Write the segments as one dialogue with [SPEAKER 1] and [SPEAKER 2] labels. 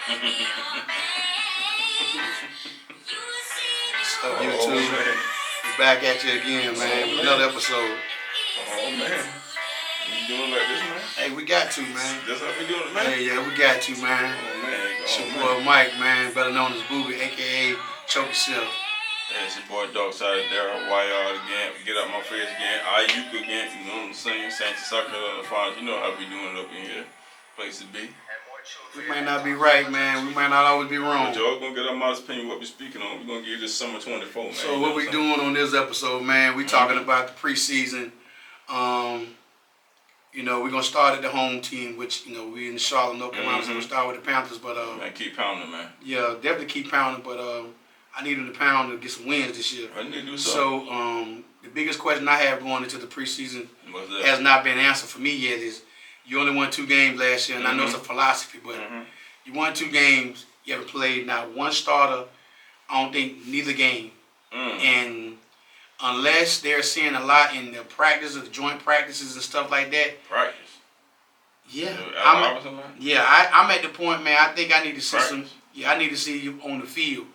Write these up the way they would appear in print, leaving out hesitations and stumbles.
[SPEAKER 1] Up YouTube, we're back at you again, man. With another episode.
[SPEAKER 2] Oh man, you doing like this, man?
[SPEAKER 1] Hey, we got to, man.
[SPEAKER 2] That's how we doing it, man.
[SPEAKER 1] Hey, yeah, we got to, man.
[SPEAKER 2] Oh man,
[SPEAKER 1] It's your boy Mike, man, better known as Booby, aka Choke Yourself.
[SPEAKER 2] Yeah, it's your boy Dog Side there, YR again, get up my face again, Ayuk again, you know what I'm saying? Santa Sucker on the farm, you know how we doing it up in here. Place to be.
[SPEAKER 1] We might not be right, man. We might not always be wrong.
[SPEAKER 2] But y'all gonna get our modest opinion what we speaking on. We're gonna give you this summer 24, man.
[SPEAKER 1] So what we doing on this episode, man, we talking about the preseason. You know, we're gonna start at the home team, which, you know, we in Charlotte, North Carolina, so we'll start with the Panthers, but
[SPEAKER 2] man, keep pounding, man.
[SPEAKER 1] Yeah, definitely keep pounding, but I need them to pound to get some wins this year.
[SPEAKER 2] I need to do
[SPEAKER 1] something. So the biggest question I have going into the preseason
[SPEAKER 2] that
[SPEAKER 1] has not been answered for me yet is you only won 2 games last year, and I know it's a philosophy, but you won 2 games, you haven't played not one starter, I don't think neither game. And unless they're seeing a lot in the practice, or the joint practices and stuff like that.
[SPEAKER 2] Practice?
[SPEAKER 1] Yeah.
[SPEAKER 2] I'm
[SPEAKER 1] at the point, man, I think I need to see I need to see you on the field.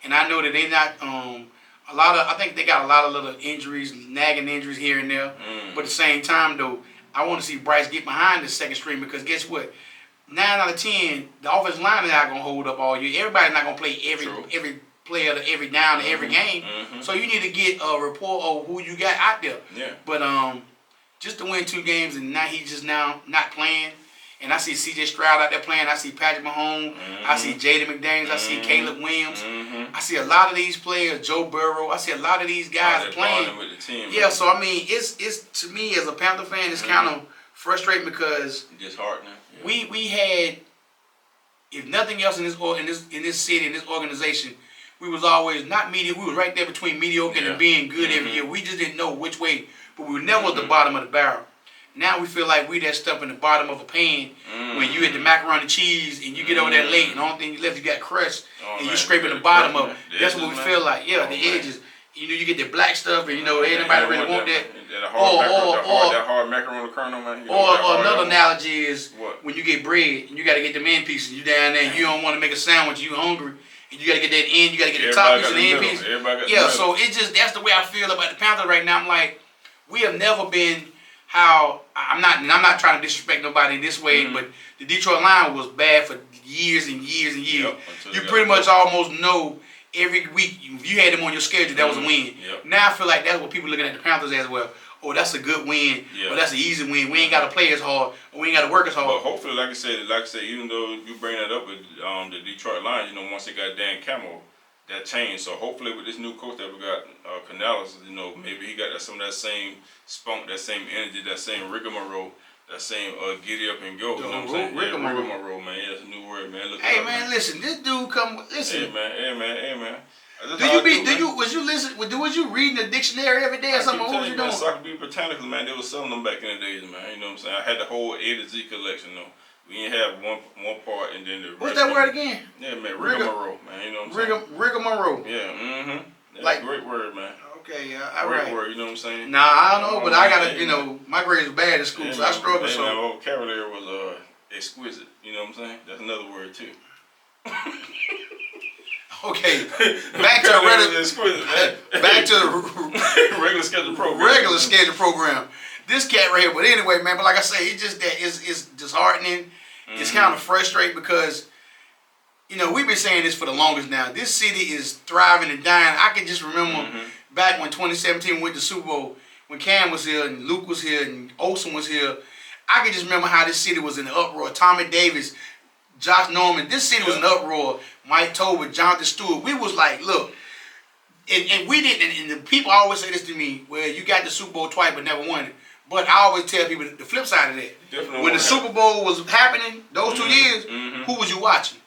[SPEAKER 1] And I know that they not I think they got a lot of little injuries, nagging injuries here and there. But at the same time, though, I want to see Bryce get behind the second string because guess what? 9 out of 10, the offensive line is not gonna hold up all year. Everybody's not gonna play every player every down to every game. So you need to get a report of who you got out there.
[SPEAKER 2] Yeah.
[SPEAKER 1] But just to win 2 games and now he's just now not playing. And I see C.J. Stroud out there playing. I see Patrick Mahomes. I see Jaden McDaniels. I see Caleb Williams. I see a lot of these players, Joe Burrow. I see a lot of these guys playing.
[SPEAKER 2] With the team,
[SPEAKER 1] yeah, so I mean, it's to me as a Panther fan, it's kind of frustrating because
[SPEAKER 2] disheartening.
[SPEAKER 1] Yeah. We had, if nothing else in this city, in this organization, we was always not mediocre. We was right there between mediocre and being good every year. We just didn't know which way, but we were never at the bottom of the barrel. Now we feel like we that stuff in the bottom of a pan when you at the macaroni and cheese and you get over there late and the only thing you left you got crushed and you scraping the bottom of it. That's what we feel like. Yeah, the edges. You know, you get the black stuff and you know anybody really want that.
[SPEAKER 2] That hard macaroni kernel, man.
[SPEAKER 1] Or another analogy is when you get bread and you got to get the end pieces. You down there and you don't want to make a sandwich. You hungry. And you got to get that end. You got to get the top piece and the end piece. Yeah, so it's just that's the way I feel about the Panthers right now. I'm like, we have never been. How I'm not trying to disrespect nobody this way, but the Detroit Lions was bad for years and years and years. You pretty much almost know every week if you had them on your schedule, that was a win. Now I feel like that's what people looking at the Panthers as well. Oh, that's a good win. Or that's an easy win. We ain't got to play as hard, or we ain't got to work as hard.
[SPEAKER 2] But hopefully, like I said, even though you bring that up with the Detroit Lions, you know, once they got Dan Campbell, that changed. So hopefully with this new coach that we got, Canales, you know, maybe he got some of that same spunk, that same energy, that same rigmarole, that same giddy up and go. You know what I'm saying? Rigmarole, man. Yeah, that's a new word, man.
[SPEAKER 1] Hey, man, listen, this dude listen.
[SPEAKER 2] Hey, man.
[SPEAKER 1] Was you reading the dictionary every day or something? What was you doing?
[SPEAKER 2] Encyclopedia Britannica, man. They was selling them back in the days, man. You know what I'm saying? I had the whole A to Z collection, though. We ain't have one part and then the rest.
[SPEAKER 1] What's that word again?
[SPEAKER 2] Yeah, man, rigmarole, man. You know what I'm saying?
[SPEAKER 1] Rigmarole.
[SPEAKER 2] Yeah, That's a great word, man.
[SPEAKER 1] Okay,
[SPEAKER 2] great word, you know what I'm saying?
[SPEAKER 1] Nah, I don't know, but I gotta, you know, my grades were bad at school, so I struggled.
[SPEAKER 2] My vocabulary was exquisite. You know what I'm saying? That's another word too.
[SPEAKER 1] Okay, back to the
[SPEAKER 2] regular schedule program.
[SPEAKER 1] Regular schedule program. This cat right here, but anyway, man. But like I say, it's just that it's disheartening. It's kind of frustrating because, you know, we've been saying this for the longest now. This city is thriving and dying. I can just remember back when 2017 went to Super Bowl when Cam was here and Luke was here and Olsen was here. I can just remember how this city was in an uproar. Tommy Davis, Josh Norman. This city was in an uproar. Mike Tobin, Jonathan Stewart. We was like, look. And we didn't, and the people always say this to me, well, you got the Super Bowl twice but never won it. But I always tell people the flip side of that. When the Super Bowl was happening, those 2 years, who was you watching?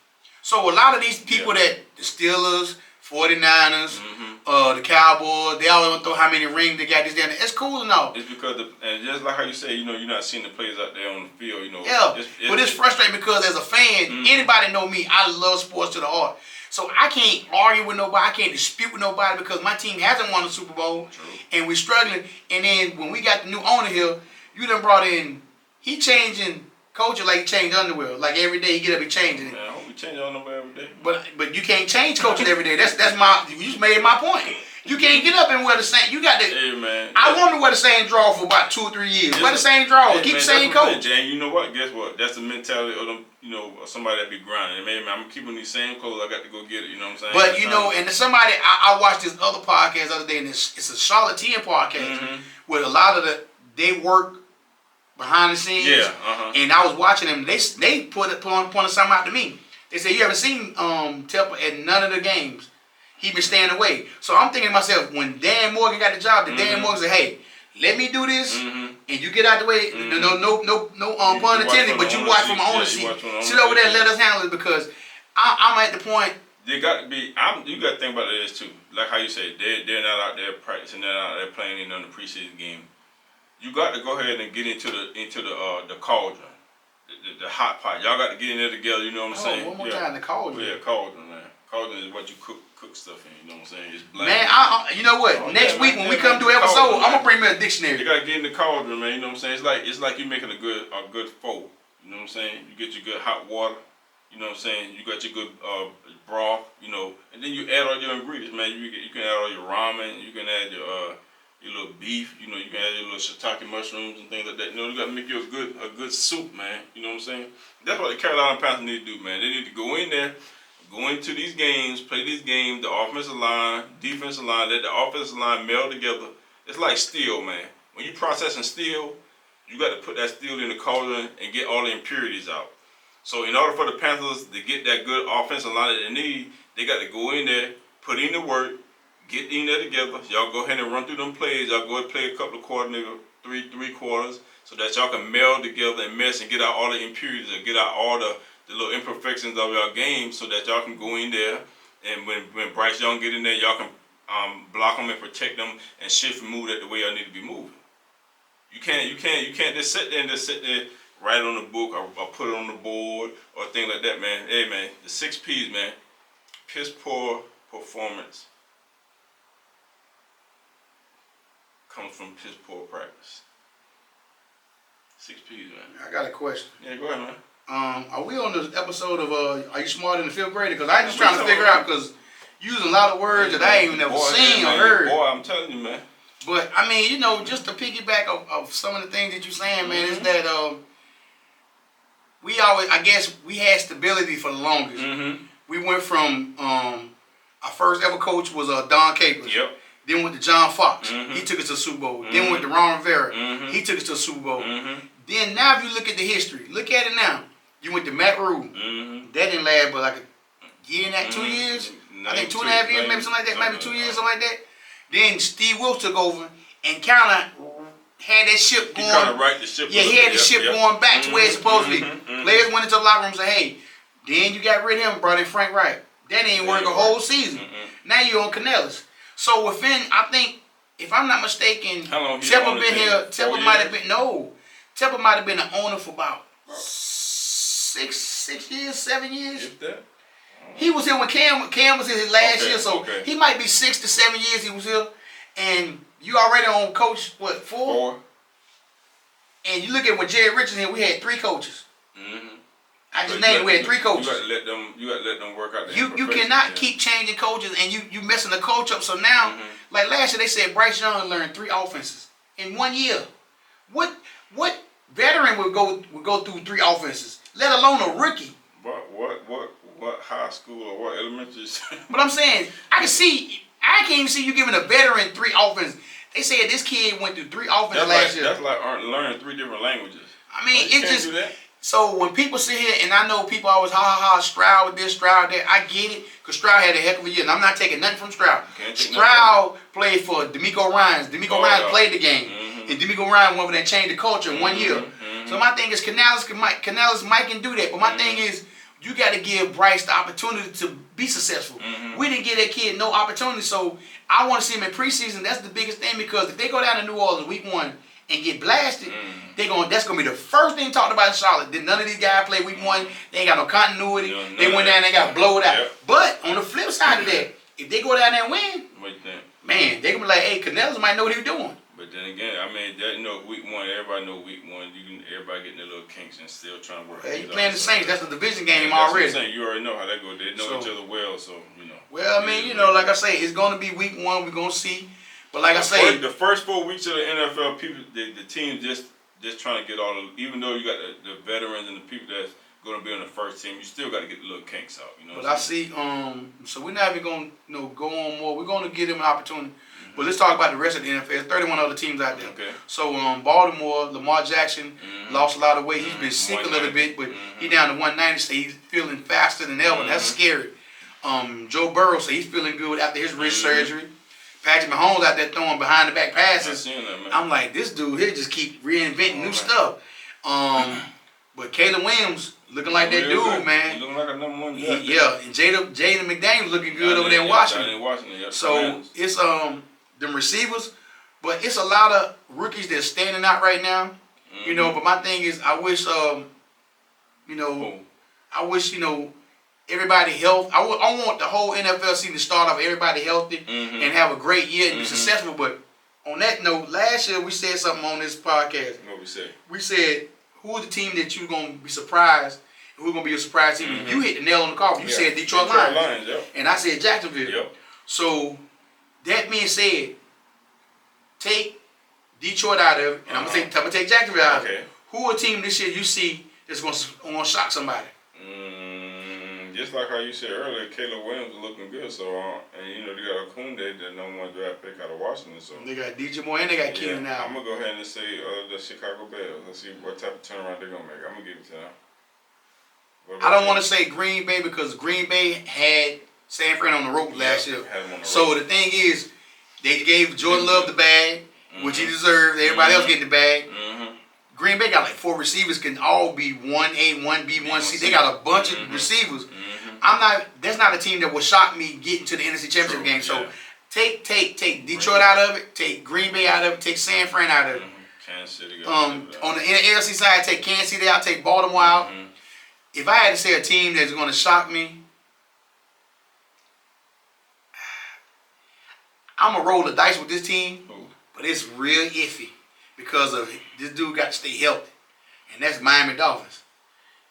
[SPEAKER 1] So a lot of these people that, the Steelers, 49ers, the Cowboys, they always want to throw how many rings they got this down there. It's cool and all.
[SPEAKER 2] It's because, and just like how you say, you know, you're not seeing the players out there on the field, you know.
[SPEAKER 1] Yeah, but it's frustrating because as a fan, anybody know me, I love sports to the heart. So I can't argue with nobody. I can't dispute with nobody because my team hasn't won the Super Bowl. And we're struggling. And then when we got the new owner here, you done brought in, he changing culture like he changed underwear. Like every day he get up and changing it.
[SPEAKER 2] change your number every day.
[SPEAKER 1] But you can't change coaches every day. That's my. You just made my point. You can't get up and wear the same. You got to.
[SPEAKER 2] Hey, man.
[SPEAKER 1] I want to wear the same draw for about 2 or 3 years. Wear the same draw. Keep the same coach.
[SPEAKER 2] And you know what? Guess what? That's the mentality of them. You know, somebody that be grinding. Man, I'm keeping these same clothes. I got to go get it. You know what I'm saying?
[SPEAKER 1] But you know, and somebody I watched this other podcast the other day, and it's a Charlotte 10 podcast with a lot of they work behind the scenes.
[SPEAKER 2] Yeah.
[SPEAKER 1] And I was watching them. They pointed something out to me. They said, you haven't seen Tepper at none of the games. He been staying away. So I'm thinking to myself, when Dan Morgan got the job, Dan Morgan said, hey, let me do this, and you get out the way. No pun intended, but you watch from my own seat. Sit over there and let us handle it, because I'm at the point.
[SPEAKER 2] They got to be. You got to think about this too. Like how you say, they're not out there practicing. They're not out there playing in the preseason game. You got to go ahead and get into the cauldron, the hot pot. Y'all got to get in there together. You know what I'm saying?
[SPEAKER 1] One more time, the cauldron.
[SPEAKER 2] Yeah, cauldron, man. Cauldron is what you cook stuff in. You know what I'm saying? It's black.
[SPEAKER 1] Man, you know what? Next week when we come do episode, I'm gonna bring me a dictionary.
[SPEAKER 2] You gotta get in the cauldron, man. You know what I'm saying? It's like you making a good pho. You know what I'm saying? You get your good hot water. You know what I'm saying? You got your good broth. You know, and then you add all your ingredients, man. You can add all your ramen. You can add your little beef. You know, you can add your little shiitake mushrooms and things like that. You know, you gotta make you a good soup, man. You know what I'm saying? That's what the Carolina Panthers need to do, man. They need to go in there. Go into these games, play these games, the offensive line, defensive line, let the offensive line meld together. It's like steel, man. When you processing steel, you got to put that steel in the cauldron and get all the impurities out. So in order for the Panthers to get that good offensive line that they need, they got to go in there, put in the work, get in there together. Y'all go ahead and run through them plays. Y'all go ahead and play a couple of quarters, maybe three quarters, so that y'all can meld together and mesh and get out all the impurities and get out all the little imperfections of your game, so that y'all can go in there, and when Bryce Young get in there, y'all can block them and protect them and shift and move that the way y'all need to be moving. You can't just sit there write it on the book or put it on the board or things like that, man. Hey, man, the 6 P's, man. Piss poor performance comes from piss poor practice. 6 P's, man.
[SPEAKER 1] I got a question.
[SPEAKER 2] Yeah, go ahead, man.
[SPEAKER 1] Are we on this episode of Are You Smarter Than the 5th Grader? Because I just trying to figure out, because using a lot of words that I ain't even never seen or heard.
[SPEAKER 2] Boy, I'm telling you, man.
[SPEAKER 1] But I mean, you know, just to piggyback of some of the things that you're saying, man, is that we always, I guess, we had stability for the longest. We went from our first ever coach was Don Capers.
[SPEAKER 2] Yep.
[SPEAKER 1] Then went to John Fox. He took us to the Super Bowl. Then went to Ron Rivera. He took us to the Super Bowl. Then now, if you look at the history, look at it now. You went to Matt Rule. That didn't last but like a year and that, 2 years. I think 2.5 years, maybe something like that. Maybe 2 years, something like that. Then Steve Wilkes took over and kind of had that ship going.
[SPEAKER 2] He kind of right the ship.
[SPEAKER 1] Yeah, he had the ship going back to where it's supposed to be. Players went into the locker room and said, hey, then you got rid of him and brought in Frank Wright. That didn't work a whole season. Now you're on Canellis. So within, I think, if I'm not mistaken, Tepper been here. Tepper might have been Tepper might have been the owner for about 6 years, 7 years.
[SPEAKER 2] If that.
[SPEAKER 1] He was here when Cam was in his last year, so he might be 6 to 7 years he was here. And you already on coach, what, 4? And you look at when Jerry Richardson here, we had 3 coaches. I just named we had 3 coaches.
[SPEAKER 2] You got to let them work out.
[SPEAKER 1] You cannot keep changing coaches, and you messing the coach up. So now, like last year, they said Bryce Young learned 3 offenses in 1 year. What veteran would go through 3 offenses, let alone a rookie?
[SPEAKER 2] What high school or what elementary?
[SPEAKER 1] But I'm saying, I can't even see you giving a veteran 3 offenses. They said this kid went through 3 offenses last year.
[SPEAKER 2] That's like learning 3 different languages.
[SPEAKER 1] I mean, it's just. So when people sit here, and I know people always Stroud with this, Stroud that, I get it, because Stroud had a heck of a year, and I'm not taking nothing from Stroud. Stroud played for D'Amico Ryans. D'Amico Ryans played the game, and D'Amico Ryans went over there and changed the culture in 1 year. So my thing is, Canellis might can do that, but my thing is, you got to give Bryce the opportunity to be successful. We didn't give that kid no opportunity, so I want to see him in preseason. That's the biggest thing, because if they go down to New Orleans week 1 and get blasted, that's gonna be the first thing talked about in Charlotte. Did none of these guys play week 1? They ain't got no continuity. They went down and they got blowed out. Yep. But on the flip side of that, if they go down there and win,
[SPEAKER 2] what you think?
[SPEAKER 1] Man, they gonna be like, hey, Canellis might know what he was doing.
[SPEAKER 2] But But then again, I mean, that, week one, everybody know week one. Everybody getting their little kinks and still trying to work.
[SPEAKER 1] Hey, you playing the Saints? That's the division game
[SPEAKER 2] that's
[SPEAKER 1] already.
[SPEAKER 2] What I'm saying. You already know how that goes. They know each other well, so
[SPEAKER 1] Well, I mean, like I say, it's going to be week one. We're going to see. But like I say,
[SPEAKER 2] the first 4 weeks of the NFL, people, the team just trying to get all the. Even though you got the veterans and the people that's going to be on the first team, you still got to get the little kinks out.
[SPEAKER 1] But I see. So we're not even going to go on more. We're going to give them an opportunity. But let's talk about the rest of the NFL. There's 31 other teams out there.
[SPEAKER 2] Okay.
[SPEAKER 1] So Baltimore, Lamar Jackson lost a lot of weight. He's been sick a little bit, but he's down to 190. So he's feeling faster than ever. That's scary. Joe Burrow, so he's feeling good after his wrist surgery. Patrick Mahomes out there throwing behind the back passes. I'm like, this dude here just keep reinventing new stuff. But Caleb Williams looking like that dude,
[SPEAKER 2] good.
[SPEAKER 1] man.
[SPEAKER 2] He looking like a number one.
[SPEAKER 1] And Jaden McDaniels looking good over there in Washington. So it's them receivers, but it's a lot of rookies that's standing out right now. But my thing is, I wish everybody healthy. I want the whole NFL season to start off everybody healthy and have a great year and be successful. But on that note, last year we said something on this podcast.
[SPEAKER 2] What we said?
[SPEAKER 1] We said, who's the team that you're going to be surprised? Who's going to be a surprise team? You hit the nail on the coffin. You said Detroit Lions.
[SPEAKER 2] Yep.
[SPEAKER 1] And I said Jacksonville.
[SPEAKER 2] Yep.
[SPEAKER 1] So, that being said, take Detroit out of it, and I'm going to take Jacksonville out of it. Who a team this year you see that's going to shock somebody?
[SPEAKER 2] Just like how you said earlier, Caleb Williams is looking good. So, and they got Akunde, the number 1 draft pick out of Washington. So
[SPEAKER 1] they got DJ Moore and they got Keenan now.
[SPEAKER 2] I'm gonna go ahead and say the Chicago Bears. Let's see what type of turnaround they're gonna make. I'm gonna give it to them.
[SPEAKER 1] I don't want to say Green Bay because Green Bay had San Fran on the rope last year. So the thing is, they gave Jordan Love the bag, which he deserved. Everybody else getting the bag. Green Bay got like 4 receivers, can all be 1A, 1B, 1C. They got a bunch of receivers. That's not a team that will shock me getting to the NFC Championship game. So take Detroit out of it, take Green Bay out of it, take San Fran out of it.
[SPEAKER 2] Kansas City.
[SPEAKER 1] On the NFC side, take Kansas City out, take Baltimore out. If I had to say a team that's going to shock me, I'm going to roll the dice with this team, but it's real iffy because of this dude got to stay healthy, and that's Miami Dolphins.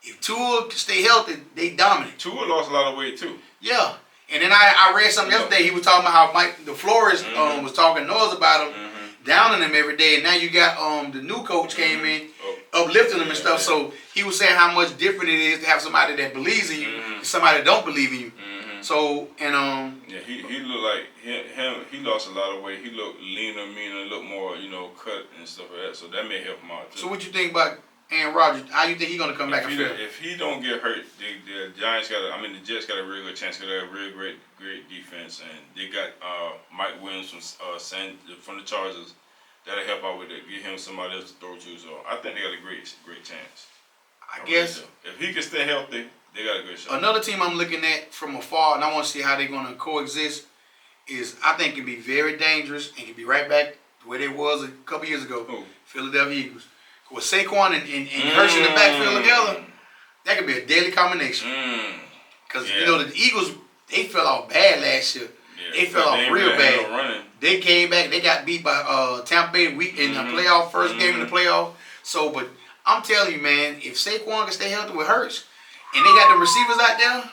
[SPEAKER 1] If Tua can stay healthy, they dominate.
[SPEAKER 2] Tua lost a lot of weight too.
[SPEAKER 1] Yeah, and then I read something yesterday. He was talking about how the Flores was talking noise about him, downing him every day. And now you got the new coach came in, uplifting him and stuff. So he was saying how much different it is to have somebody that believes in you and somebody that don't believe in you. So and
[SPEAKER 2] he looked like him. He lost a lot of weight. He looked leaner, meaner, looked more cut and stuff like that. So that may help him out too.
[SPEAKER 1] So what you think about Aaron Rodgers? How you think he's gonna come back?
[SPEAKER 2] If he don't get hurt, the Giants the Jets got a real good chance. They got a real great defense, and they got Mike Williams from the Chargers. That'll help out with it. Get him somebody else to throw to. So I think they got a great chance.
[SPEAKER 1] I guess
[SPEAKER 2] if he can stay healthy, they got a good shot.
[SPEAKER 1] Another team I'm looking at from afar, and I want to see how they're gonna coexist, is I think can be very dangerous and can be right back to where they was a couple years ago. Philadelphia Eagles. With Saquon and Hurts in the backfield together, that could be a deadly combination. Because the Eagles, they fell off bad last year. They fell off real bad. They came back. They got beat by Tampa Bay in the playoff, first game in the playoff. So, but I'm telling you, man, if Saquon can stay healthy with Hurts, and they got the receivers out there,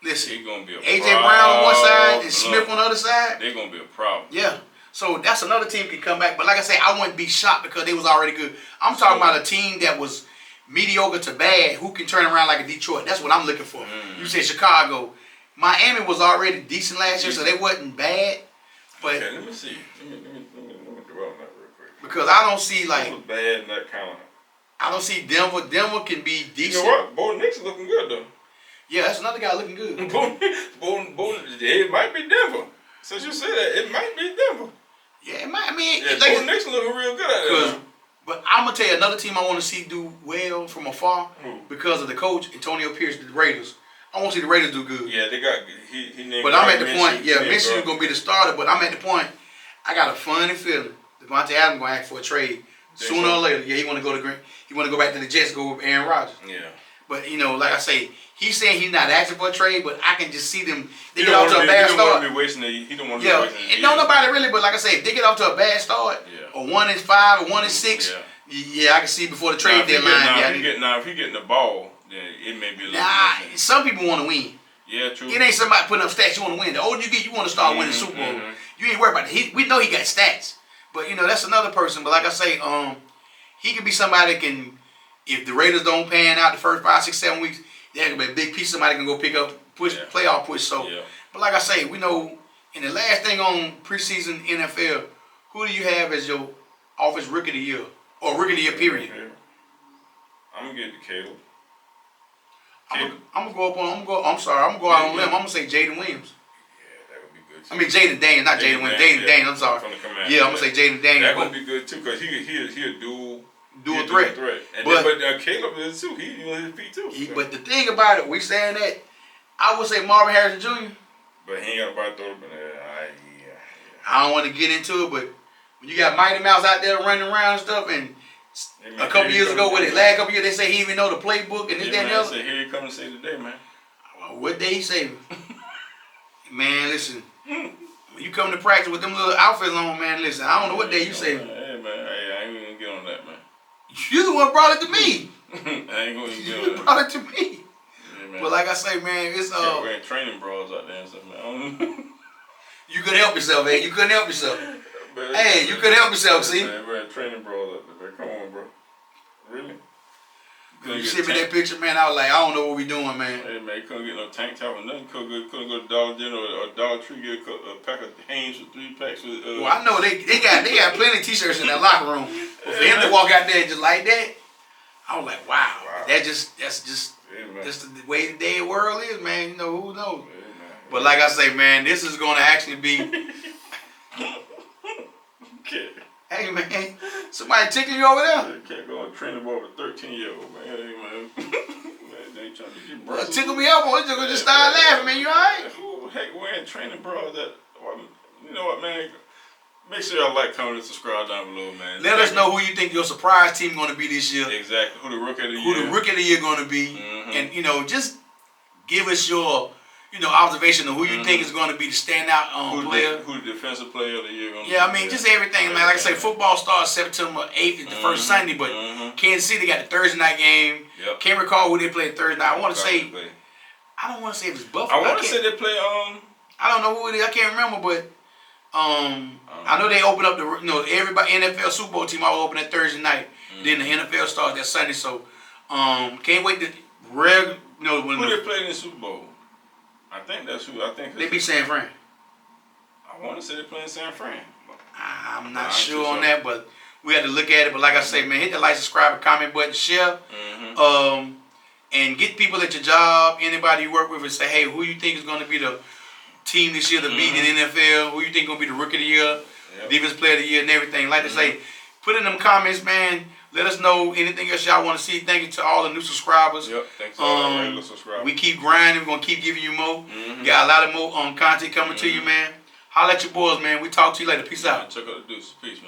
[SPEAKER 1] listen,
[SPEAKER 2] he gonna be a
[SPEAKER 1] A.J. Brown on one side and Smith on the other side.
[SPEAKER 2] They're gonna be a problem.
[SPEAKER 1] Yeah. So that's another team can come back. But like I say, I wouldn't be shocked because they was already good. I'm talking about a team that was mediocre to bad who can turn around like a Detroit. That's what I'm looking for. You said Chicago. Miami was already decent last year, so they wasn't bad. But
[SPEAKER 2] let me see. Let me dwell on that real quick.
[SPEAKER 1] Because I don't see like
[SPEAKER 2] bad in that kind of.
[SPEAKER 1] I don't see Denver. Denver can be decent.
[SPEAKER 2] You know what? Bo Nix looking good though.
[SPEAKER 1] Yeah, that's another guy looking good.
[SPEAKER 2] It might be Denver. Since you said that, it might be Denver.
[SPEAKER 1] Yeah, it might. I mean,
[SPEAKER 2] Bo Nix looking real good out there.
[SPEAKER 1] But I'm gonna tell you another team I want to see do well from afar because of the coach Antonio Pierce, the Raiders. I want to see the Raiders do good.
[SPEAKER 2] Yeah, they got he named.
[SPEAKER 1] But I'm at the point. Yeah, Minshew is gonna be the starter. But I'm at the point. I got a funny feeling Devontae Adams gonna ask for a trade sooner or later. Yeah, he want to go to Green. He want to go back to the Jets. Go with Aaron Rodgers.
[SPEAKER 2] Yeah.
[SPEAKER 1] But like I say, He's saying he's not asking for a trade, but I can just see them. They
[SPEAKER 2] He
[SPEAKER 1] get
[SPEAKER 2] don't
[SPEAKER 1] off to a
[SPEAKER 2] wanna
[SPEAKER 1] bad
[SPEAKER 2] be
[SPEAKER 1] start.
[SPEAKER 2] he don't want to be wasting.
[SPEAKER 1] And no nobody really, but like I say, if they get off to a bad start, or 1-5 or 1-6, I can see before the trade deadline.
[SPEAKER 2] If he getting the ball, then it may be a little.
[SPEAKER 1] Some people want to win.
[SPEAKER 2] Yeah, true.
[SPEAKER 1] It ain't somebody putting up stats. You want to win. The older you get, you want to start winning Super Bowl. You ain't worried about it. We know he got stats, but that's another person. But like I say, he could be somebody that can. If the Raiders don't pan out the first 5, 6, 7 weeks, there's gonna be a big piece. Somebody can go pick up, playoff push. So, but like I say, we know. And the last thing on preseason NFL, who do you have as your offense rookie of the year or rookie of the year period?
[SPEAKER 2] I'm gonna get to Caleb.
[SPEAKER 1] I'm gonna go up on. I'm gonna go out on a limb. I'm gonna say Jaden Williams.
[SPEAKER 2] Yeah, that would be good too.
[SPEAKER 1] I mean Jaden Daniels, not Jaden Williams. Jaden Daniels. I'm sorry. Yeah, I'm gonna say Jaden Daniels.
[SPEAKER 2] That would be good too, cause he a dual
[SPEAKER 1] threat.
[SPEAKER 2] And but Caleb is too. He on his feet too.
[SPEAKER 1] But the thing about it, we saying that I would say Marvin Harrison Jr.
[SPEAKER 2] But he ain't got about to throw it.
[SPEAKER 1] I don't want to get into it, but when you got Mighty Mouse out there running around and stuff, and a couple years ago, last couple years, they say he even know the playbook and this, that, and the other.
[SPEAKER 2] Say, here he come and say today, man.
[SPEAKER 1] Well, what day he say? Man, listen. When you come to practice with them little outfits on, man, listen. I don't know what day you say.
[SPEAKER 2] Hey, man, I ain't even gonna get on that, man.
[SPEAKER 1] You the one brought it to me.
[SPEAKER 2] I ain't gonna even get on that.
[SPEAKER 1] You brought it to me.
[SPEAKER 2] Yeah,
[SPEAKER 1] but like I say, man, it's
[SPEAKER 2] wearing training bras out there and stuff, man.
[SPEAKER 1] You couldn't help yourself, man. You couldn't help yourself. Hey, you couldn't help yourself, see?
[SPEAKER 2] Man, wearing training bras out there, man. Come on, bro. Really?
[SPEAKER 1] You sent me that picture, man. I was like, I don't know what we doing, man.
[SPEAKER 2] Hey, man, you couldn't get no tank top or nothing. Couldn't go to Dollar General or Dollar Tree, get a pack of Hanes for 3 packs.
[SPEAKER 1] Well, I know they got plenty of t-shirts in that locker room. But for him to walk out there just like that, I was like, wow. That's just the way the day world is, man. Who knows? Yeah, but like I say, man, this is going to actually be. Hey, man, somebody tickling you over there?
[SPEAKER 2] You can't go on training ball with a 13-year-old, man. Hey, man. They ain't trying to get
[SPEAKER 1] well, tickle me up, boy. You're just start laughing, man. You all right?
[SPEAKER 2] Who the heck wearing training bras that, you know what, man? Make sure y'all like, comment, and subscribe down below, man.
[SPEAKER 1] Let us know who you think your surprise team going to be this year.
[SPEAKER 2] Exactly. Who the rookie of the year.
[SPEAKER 1] Who the rookie of the year going to be. And, just give us your, observation of who you think is going to be the standout player.
[SPEAKER 2] Who the defensive player of the year going to be.
[SPEAKER 1] Yeah, I mean, just everything, man. Like I say, football starts September 8th, is the first Sunday, but Kansas City got the Thursday night game.
[SPEAKER 2] Yep.
[SPEAKER 1] Can't recall who they played Thursday night. I want to say, I don't want to say it was Buffalo.
[SPEAKER 2] I want to say they play,
[SPEAKER 1] I don't know who it is. I can't remember, but I know they open up the, everybody, NFL Super Bowl team all open that Thursday night. Then the NFL starts that Sunday, so can't wait to,
[SPEAKER 2] who they played in the Super Bowl? I think that's who.
[SPEAKER 1] They beat San Fran.
[SPEAKER 2] I want to say they playing San Fran.
[SPEAKER 1] I'm not sure on that, but we had to look at it. But like I say, man, hit the like, subscribe, and comment button, share, and get people at your job, anybody you work with, and say, hey, who you think is going to be the team this year to beat in the NFL? Who you think going to be the rookie of the year, defense player of the year, and everything? Like I say, put in them comments, man. Let us know anything else y'all want to see. Thank you to all the new subscribers.
[SPEAKER 2] Yep, thanks to all the regular subscribers.
[SPEAKER 1] We keep grinding. We're going to keep giving you more. Got a lot of more content coming to you, man. Holla at your boys, man. We talk to you later. Peace out.
[SPEAKER 2] Check out the deuce. Peace, man.